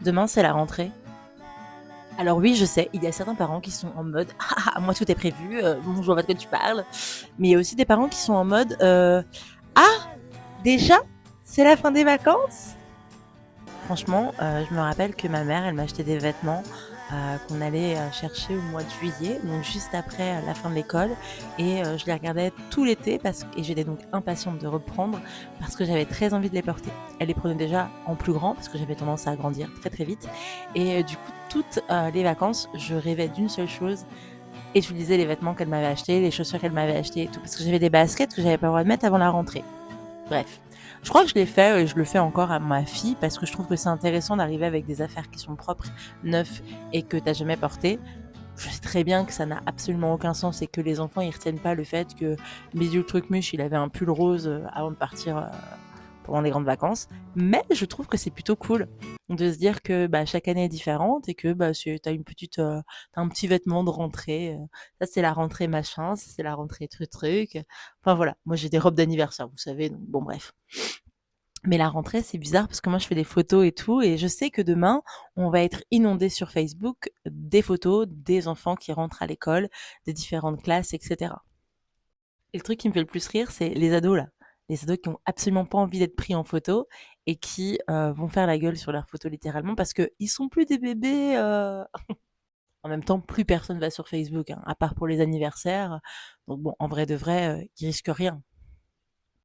Demain, c'est la rentrée. Alors oui, je sais, il y a certains parents qui sont en mode «Ah, ah, moi tout est prévu, bon, je vois pas de quoi tu parles». Mais il y a aussi des parents qui sont en mode «Ah, déjà? C'est la fin des vacances?» Franchement, je me rappelle que ma mère, elle m'achetait des vêtements qu'on allait chercher au mois de juillet, donc juste après la fin de l'école. Et je les regardais tout l'été et j'étais donc impatiente de reprendre parce que j'avais très envie de les porter. Elle les prenait déjà en plus grand parce que j'avais tendance à grandir très très vite. Et du coup, toutes les vacances, je rêvais d'une seule chose, utiliser les vêtements qu'elle m'avait achetés, les chaussures qu'elle m'avait achetées et tout, parce que j'avais des baskets que j'avais pas le droit de mettre avant la rentrée. Bref, je crois que je l'ai fait et je le fais encore à ma fille parce que je trouve que c'est intéressant d'arriver avec des affaires qui sont propres, neuves et que t'as jamais portées. Je sais très bien que ça n'a absolument aucun sens et que les enfants ils retiennent pas le fait que Bisou Trucmuche il avait un pull rose avant de partir pendant les grandes vacances. Mais je trouve que c'est plutôt cool de se dire que bah, chaque année est différente et que bah, t'as t'as un petit vêtement de rentrée. Ça c'est la rentrée machin, ça c'est la rentrée truc truc. Enfin voilà, moi j'ai des robes d'anniversaire, vous savez, donc bon bref. Mais la rentrée, c'est bizarre parce que moi, je fais des photos et tout, et je sais que demain, on va être inondé sur Facebook des photos des enfants qui rentrent à l'école, des différentes classes, etc. Et le truc qui me fait le plus rire, c'est les ados là. Les ados qui ont absolument pas envie d'être pris en photo et qui vont faire la gueule sur leurs photos littéralement parce qu'ils sont plus des bébés. En même temps, plus personne va sur Facebook, hein, à part pour les anniversaires. Donc bon, en vrai de vrai, ils risquent rien.